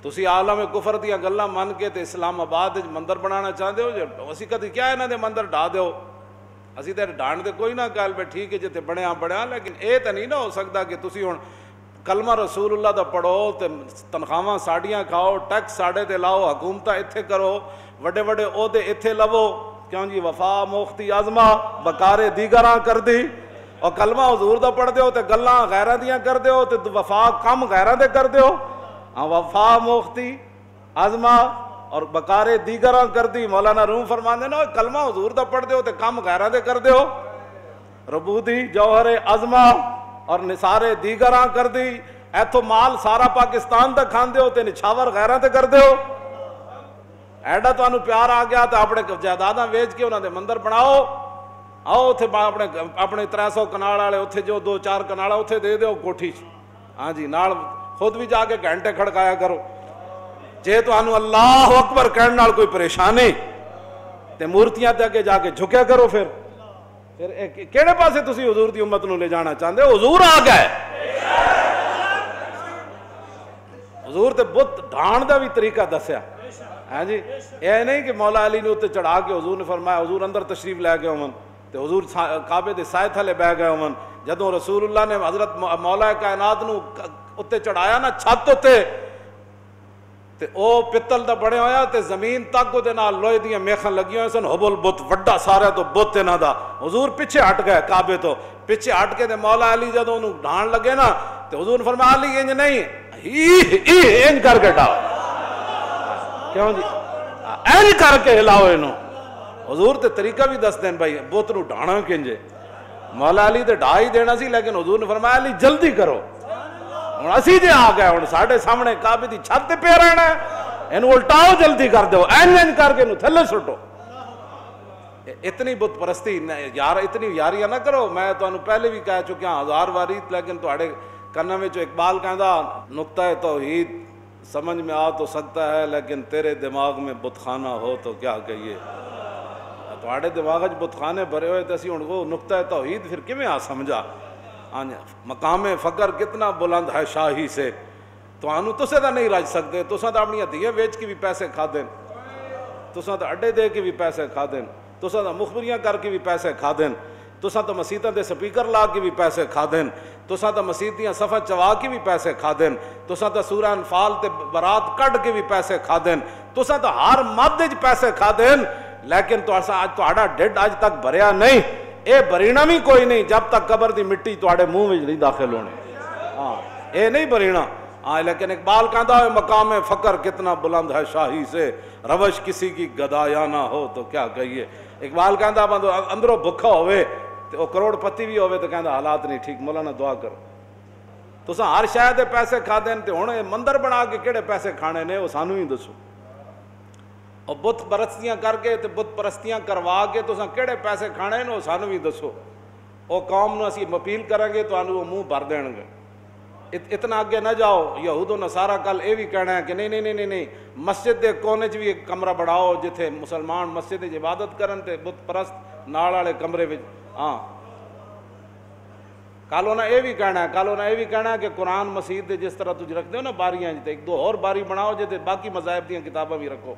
تسی عالم کفر دیا گلاں من کے تے اسلام آباد مندر بنانا چاہتے ہو، اسی کدی کیا انہاں دے مندر ڈھا دیو، اسی تے ڈھان دے کوئی نہ گل پہ ٹھیک ہے جتے بڑھیا، لیکن اے تے نہیں نہ ہو سکتا کہ تسی ہن کلمہ رسول اللہ دا پڑھو تے تنخواہاں ساڑیاں کھاؤ، ٹیکس ساڑے تے لاؤ، حکومتاں ایتھے کرو، وڈے وڈے عہدے ایتھے لو، کیوں جی وفا موختی عظمہ بکارے دیگراں کر دی، اور کلمہ حضور دا پڑھ دیو تے گلاں غیراں دیاں کر دیو تے وفا کم غیراں دے کر دیو، وفا موختی عظمہ اور بکارے دیگراں کر دی۔ مولانا روم فرماندے نا کلمہ حضور دا پڑھ دیو تے کم غیراں دے کر دیو، ربودی جوہر عظمہ اور نثارے دیگراں کر دی، ایتھو مال سارا پاکستان دا کھان دیو تے نچھاور غیراں تے کر دیو، ایڈا تو انہوں پیار آ گیا تو اپنے جائیداداں ویچ کے انہوں نے مندر بناؤ، آؤ اتھے اپنے 300 کنال والے اتھے جو 2-4 کنال اتھے دے دیو کوٹھی، ہاں جی نال خود بھی جا کے گھنٹے کھڑکایا کرو، جے تو انہوں اللہ اکبر کہنے نال کوئی پریشانی تے مورتیاں تے اگے جا کے جھکیا کرو، پھر کیڑے پاسے تسی حضور دی امت نو لے جانا چاہندے ہو؟ حضور آ گئے، حضور تے بت ڈھان دا بھی طریقہ دسیا، ہاں جی یہ نہیں کہ مولا علی نے اتنے چڑھا کے حضور نے فرمایا، حضور اندر تشریف لے گئے ہون تے حضور کعبے دے سائے تھلے بہ گئے ہون، جدوں رسول اللہ نے حضرت مولا کائنات نو اتنے چڑھایا نا چھت تے تے او پتل دا بڑے ہویا تے زمین تک دے نال لوہے دیاں میخاں لگی ہوئے سن، حبل بت وڈا سارا تو بت انہاں دا، حضور پیچھے ہٹ گئے کعبے تو، پیچھے ہٹ کے تے مولا علی جدوں انہوں ڈھان لگے نا تے حضور نے فرمایا علی انج نہیں انج کر کے ڈاؤ، کیوں جی اینج کر کے ہلاؤ انہوں، حضور تے طریقہ بھی دس دین بھائی بت نو ڈھانا کنجے، مولا علی تے ڈھا ہی دینا سی لیکن حضور نے فرمایا علی جلدی کرو، ہن اسی جے آ گئے ہن ساڈے سامنے کعبے دی چھت تے پیا رہنا ہے، اینو الٹاؤ جلدی کر دیو، اینج کر کے انہوں تھلے سٹو، اتنی بت پرستی یار اتنی یاریاں نہ کرو، میں تانوں پہلے بھی کہہ چکیا 1000 واری، لیکن تہاڈے کناں وچ اقبال کہندا نقطۂ توحید سمجھ میں آ تو سکتا ہے لیکن تیرے دماغ میں بت خانہ ہو تو کیا کہیے، تہاڈے دماغ وچ بت خانے بھرے ہوئے تے اسی ہن وہ نقطۂ توحید پھر کیویں آ سمجھا، مقام فقر کتنا بلند ہے شاہی سے، تسے تو نہیں رج سکتے، تساں تو اپنی ہتھیاں ویچ کے بھی پیسے کھا دین، تساں تو اڈے دے کے بھی پیسے کھا دین، تساں تو مخبریاں کر کے بھی پیسے کھا دین، تساں تو مسیتاں دے سپیکر لا کے بھی پیسے کھا دین، تساں تو مسیت دیاں صفحہ چوا کے بھی پیسے کھا دین، تساں تو سورہ انفال تے برات کڈ کے بھی پیسے کھا دین، تساں تو ہر مد وچ پیسے کھا دین، لیکن تہاڈا ڈھڈ اج تک بھریا نہیں، اے برینا بھی کوئی نہیں جب تک قبر دی مٹی تہاڈے منہ وچ نہیں داخل ہونی، ہاں اے نہیں برینا، ہاں لیکن اقبال کہندا ہے مقام فقر کتنا بلند ہے شاہی سے، روش کسی کی گدایا نہ ہو تو کیا کہیے، اقبال کہندا بندہ اندروں بھکھا ہوئے تے او کروڑ پتی بھی ہوئے تو کہندا حالات نہیں ٹھیک، مولانا دعا کرو، تساں ہر شے دے پیسے کھا دین تے ہن مندر بنا کے کیڑے پیسے کھانے نے وہ سانو ہی دسو، اور بت پرستیاں کر کے تے بت پرستیاں کروا کے تساں کیڑے پیسے کھانے نے وہ سانو بھی دسو، او قوم نو اسی اپیل کریں گے تو وہ منہ بھر دین گے، اتنا اگے نہ جاؤ، یہود و نصارہ کل یہ بھی کہنا ہے کہ نہیں مسجد دے کونے چ بھی ایک کمرہ بڑھاؤ جتھے مسلمان مسجد وچ عبادت کرن تے بت پرست نال والے کمرے وچ، ہاں کل انہیں یہ بھی کہنا ہے کہ قرآن مسجد دے جس طرح تجھ رکھتے ہو نا باریاں تے ایک 2 اور باری بناؤ جتے باقی مذاہب دیاں کتاباں بھی رکھو،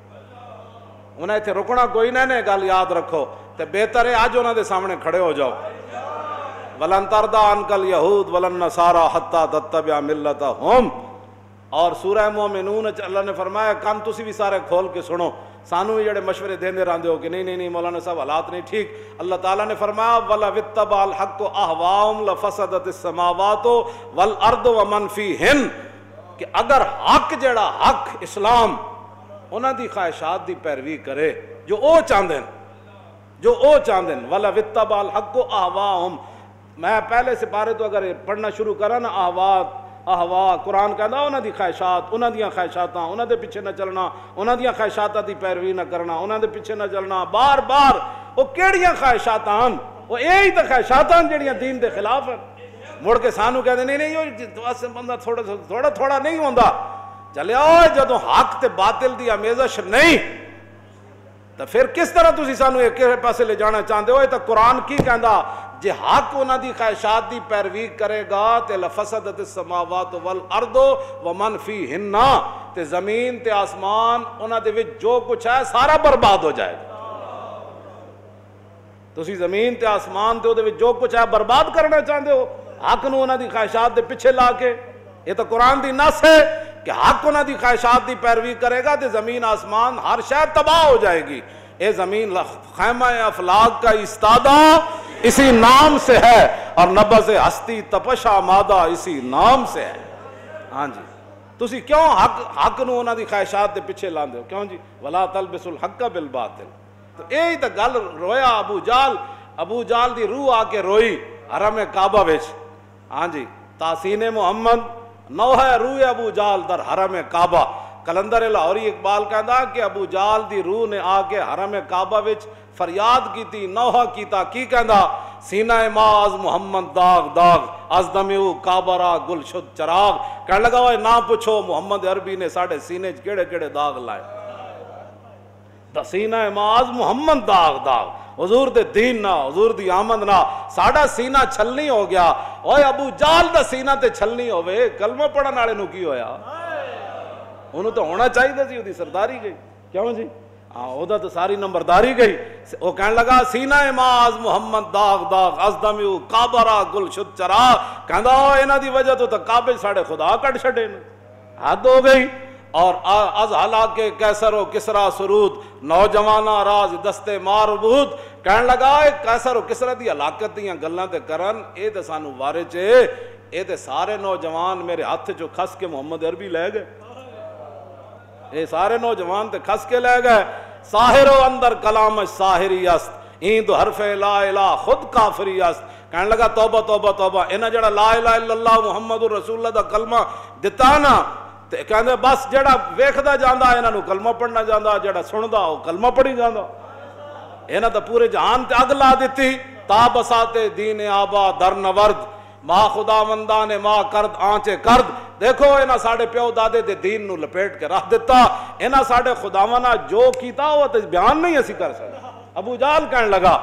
انہیں اتنے رکنا کوئی نہ گل یاد رکھو تے بہتر ہے آج انہوں دے سامنے کھڑے ہو جاؤ، وَلَن تَرْضَىٰ عَنْكَ الْيَهُودُ وَلَا النَّصَارَىٰ حَتَّىٰ تَتَّبِعَ مِلَّتَهُمْ، اور سورہ مومنون اللہ نے فرمایا کان تسی بھی سارے کھول کے سنو، سانو بھی جڑے مشورے دیندے رہندے ہو کہ نہیں مولانا صاحب حالات نہیں ٹھیک، اللہ تعالیٰ نے فرمایا وَلَوِ اتَّبَعَ الْحَقُّ أَهْوَاءَهُمْ لَفَسَدَتِ السَّمَاوَاتُ وَالْأَرْضُ وَمَنْ فِيهِنَّ، کہ اگر حق جڑا حق اسلام انہاں دی خواہشات دی پیروی کرے جو او چاہندے وَلَوِ اتَّبَعَ الْحَقُّ أَهْوَاءَهُمْ، میں پہلے سپارے تو اگر پڑھنا شروع کرا نا احوا قرآن کہندا انہاں دی خواہشات، انہاں دیاں خواہشاتاں، انہاں دے پیچھے نہ چلنا، انہاں دیاں خواہشاتاں دی پیروی نہ کرنا، انہاں دے پیچھے نہ چلنا، بار بار وہ کیڑیاں خواہشاتاں وہ یہی تو خواہشاتاں جڑیاں دین دے خلاف ہیں، مڑ کے سانو کہتے نہیں وہ بندہ تھوڑا نہیں ہوندا، چلے آؤ جدوں حق تے باطل دی آمیزش نہیں تو پھر کس طرح تسی سانو ایک پاسے لے جانا چاہتے ہو؟ یہ تو قرآن کی کہندا جے حق انہاں دی خواہشات دی پیروی کرے گا تے لفسدت السماوات والارض ومن فیہن، تے زمین تے آسمان انہاں دے وچ جو کچھ ہے سارا برباد ہو جائے گا. تسی زمین تے آسمان تے او دے وچ جو کچھ ہے برباد کرنا چاہندے ہو حق نو انہاں دی خواہشات دے پیچھے لا کے. یہ تو قرآن دی نص ہے کہ حق انہاں دی خواہشات دی پیروی کرے گا تے زمین آسمان ہر شے تباہ ہو جائے گی. اے زمین خیمہ افلاک کا استادہ اسی نام سے ہے اور نبض ہستی تپش آمادہ اسی نام سے ہے. ہاں جی تسی کیوں حق نو انہاں دی خواہشات دے پیچھے لاندے ہو کیوں جی؟ ولا تلبسوا الحق بالباطل. تو یہی تو گل رویا ابو جال دی روح آ کے روئی حرم کعبہ وچ. ہاں جی تحسین محمد نوح روح ابو جال در حرم کعبہ. کلندر لاہوری اقبال کہندا کہ ابو جال دی روح نے آ کے حرم کعبہ وچ فریاد کیتی نوحہ کیتا کی کہندا سینہ ماز محمد داغ داغ از دمیو کعبہ را گل شد چراغ. کہنے لگا وہ نہ پوچھو محمد عربی نے ساڑھے سینے کیڑے کیڑے داغ لائے. سینہ ماز محمد داغ داغ حضور دے دین نہ حضور دی آمد نہ ساڑھا سینہ چھلنی ہو گیا. اوے ابو جال دا سینہ تے چھلنی ہوئے کلمہ پڑھن والے نو کی ہویا؟ انہوں تو ہونا چاہیے سی وہ سرداری گئی کیوں جی؟ ہاں وہ تو ساری نمبرداری گئی. وہ کہنے لگا سینہ ماز محمد داغ داغ از دمیو کعبہ را گل شد چراغ. کہندا انہاں دی وجہ تو کعبے ساڑے خدا کٹ چھڑے نے. حد ہو گئی. اور از ہلاک کیسر و کسرا سرود نوجواناں راز دستے ماربود. کہنے لگا کیسر و کسرا دی ہلاکت دیاں گلاں تے کرن اے تے سانو وارے چ اے تے سارے نوجوان میرے ہاتھ چوں کھس کے محمد عربی لے گئے. اے سارے نوجوان تے کھس کے لے گئے. ساحر و اندر کلام ساحری است این تو حرف لا الہ خود کافری است. کہنے لگا توبہ توبہ توبہ. انہاں جڑا لا الہ الا اللہ محمد رسول اللہ دا کلمہ دتا نا تے کہندے بس جڑا ویکھدا جاندا انہاں نو کلمہ پڑھنا جاندا جڑا سندا او کلمہ پڑھی جاندا. انہاں تے پورے جہان تے اگ لا دتی. تا بساتے دین آبا در نورد ما خدا مندان ما کرد آنچے کرد. دیکھو انہاں ساڑے پیو دادے دے دین نو لپیٹ کے رکھ دیتا. انہاں ساڑے خداوندہ جو کیتا وہ تے بیان نہیں اسی کر سکتے. ابو جال کہنے لگا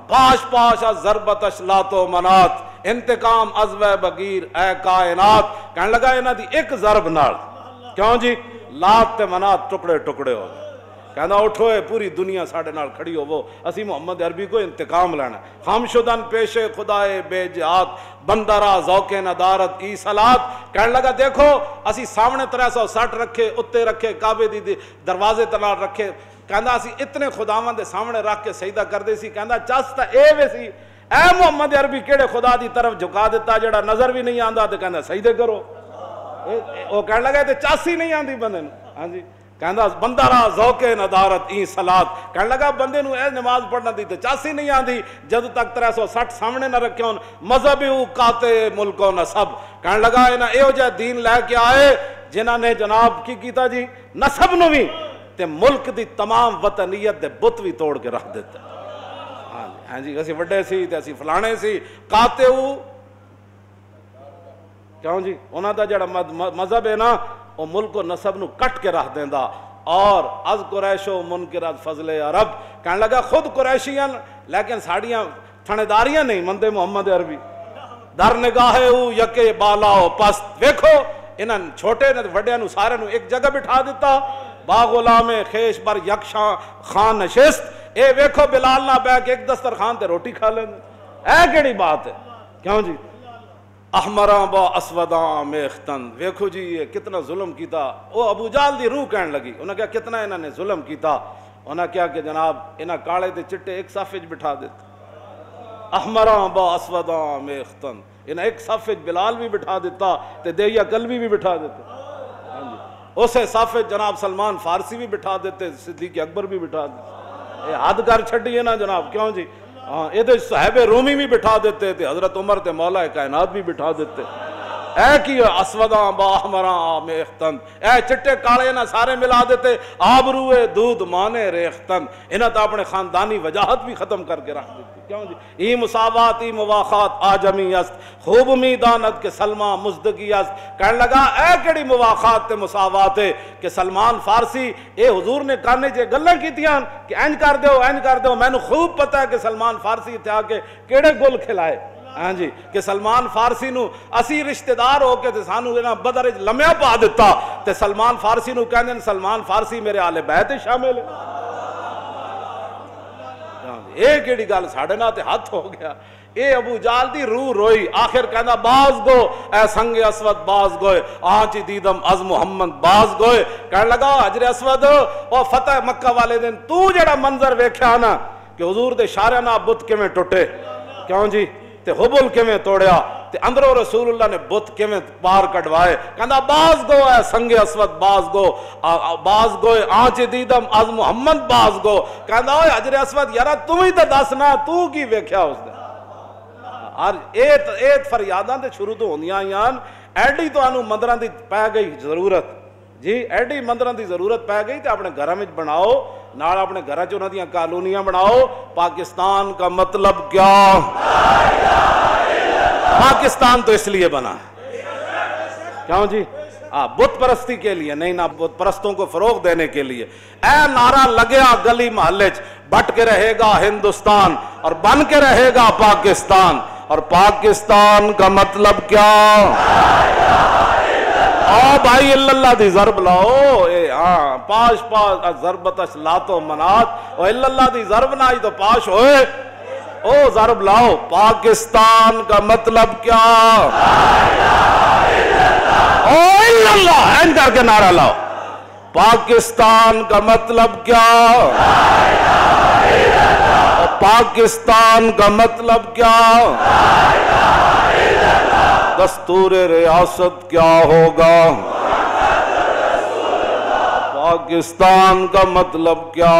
پاش پاش از ضربتش لات و منات انتقام از و بغیر اے کائنات. کہنے لگا انہاں دی ایک ضرب نال کیوں جی لات تے منات ٹکڑے ٹکڑے ہو گئے. کہنا اٹھو پوری دنیا ساڑھے نال کھڑی ہو وہ اسی محمد عربی کو انتقام لینا. خام شدن پیش خدائے بے جہات بندرا ذوق ندارت ای صلات. کہنے لگا دیکھو اسی سامنے 360 رکھے اتے رکھے کعبے دی دروازے تلال رکھے. کہنا اسی اتنے خداواں دے سامنے رکھ کے سجدہ کر دے سی. کہنا چستا اے ویسی اے محمد عربی کیڑے خدا دی طرف جھکا دیتا جڑا نظر بھی نہیں آندا تے کہنا سجدے کرو. وہ کہنے لگا تے چاسی نہیں آندی بندے نو. ہاں جی کہندا بندہ را ذوق ندارت ای صلات. کہنے لگا بندے نو اے نماز پڑھنا دی تے چاسی نہیں آندی جد تک 360 سامنے نہ رکھے ہون مذہب او کاتے ملک و نسب. کہنے لگا انہاں ایہو جہا دین لے کے آئے جنہاں نے جناب کی کیتا جی نسب نو بھی تے ملک دی تمام وطنیت دے بت بھی توڑ کے رکھ دیتا. ہاں جی اسی وڈے سی تے اسی فلانے سی کاتے او کیوں جی انہاں دا جڑا مذہب ہے نا وہ ملک و نسب نو کٹ کے رکھ دیندا. اور از قریش و منکر از فضل عرب. کہنے لگا خود قریشیاں لیکن ساڑیاں تھنداریاں نہیں مندے محمد عربی. در نگاہ او یکے بالا و پست. ویکھو انہاں چھوٹے نے وڈیاں نو سارے نو ایک جگہ بٹھا دیتا. با غلام خیش بر یکشاں خان نشست. اے ویکھو بلال نہ بیٹھ کے ایک دسترخوان تے روٹی کھا لیں. اے کیڑی بات ہے کیوں جی؟ احمراں با اسوداں میختن. ویکھو جی یہ کتنا ظلم کیتا. وہ ابو جال دی روح کہنے لگی. انہاں کہا کتنا انہاں نے ظلم کیتا. انہاں کہا کہ جناب انہاں کالے تے چٹے ایک صف وچ بٹھا دیتے. احمراں با اسوداں میختن. انہاں ایک صف وچ بلال بھی بٹھا دیتا تے دیا کلبی بھی بٹھا دیتے. اسے صف وچ جناب سلمان فارسی بھی بٹھا دیتے صدیق اکبر بھی بٹھا دیتے. یہ حد کر چھڈی ہے نا جناب کیوں جی؟ ہاں یہ صحابہ رومی بھی بٹھا دیتے تھے حضرت عمر تے مولا کائنات بھی بٹھا دیتے. اے کی اسوداں با احمراں میختن. اے چٹے کالے نہ سارے ملا دیتے. آبروئے دودھ مانے ریختن. انہاں تو اپنے خاندانی وجاہت بھی ختم کر کے رکھ دیتی. کیوں جی؟ ای مساوات ای مواخات آجمی است خوب می داند کہ سلمان مزدگی است. کہنے لگا اے کیڑی مواخات تے مساوات ہے کہ سلمان فارسی اے حضور نے کانے چے گلاں کیتیاں کہ اینج کر دیو اینج کر دیو. مینوں خوب پتہ ہے کہ سلمان فارسی تے آ کے کیڑے گل کھلائے. ہاں جی کہ سلمان فارسی نو اسی رشتہ دار ہو کے تے سانو انہاں بدر وچ لمیا پا دیتا تے سلمان فارسی نو کہندے نے سلمان فارسی میرے آل بیت شامل ہے. اے کیڑی گل ساڈے نال تے ہاتھ ہو گیا. اے ابو جال دی روح روئی آخر کہندا باز گو اے سنگ اسود باز گوئے آنچ دیدم از محمد باز گوئے. کہنے لگا حجر اسود او فتح مکہ والے دن تو جڑا منظر ویکھیا نا کہ حضور دے اشارے نال بت کیویں ٹوٹے کیوں جی تے حبل کیویں توڑیا تے اندروں رسول اللہ نے بت کیویں پار کڈوائے. کہندا باز گو اے سنگ اسود باز گوئے آنچ دیدم از محمد باز گو. کہندا اوے حجر اسود یارا تو ہی تے دسنا تو کی ویکھیا اس دے. اور ایت فریاداں تے شروع تو ہوندیاں آئیاں ایڈی تو آنو مندراں دی پہ گئی ضرورت جی ایڈی مندراں دی ضرورت پہ گئی تے اپنے گھراں وچ بناؤ نال اپنے گھراں چ انہاں دیاں کالونیاں بناؤ. پاکستان کا مطلب کیا پاکستان تو اس لیے بنا کیوں جی بت پرستی کے لیے نہیں نہ بت پرستوں کو فروغ دینے کے لیے. اے نعرہ لگیا گلی محلے چ بٹ کے رہے گا ہندوستان اور بن کے رہے گا پاکستان. اور پاکستان کا مطلب کیا بھائی اللہ دی ضرب لاؤ پاش ضربتش لاتو منات اللہ دی ضرب نہ آئی تو پاش ہوئے او ضرب لاؤ. پاکستان کا مطلب کیا اللہ این کر کے نعرہ لاؤ. پاکستان کا مطلب کیا پاکستان کا مطلب کیا دستور ریاست کیا ہوگا پاکستان کا مطلب کیا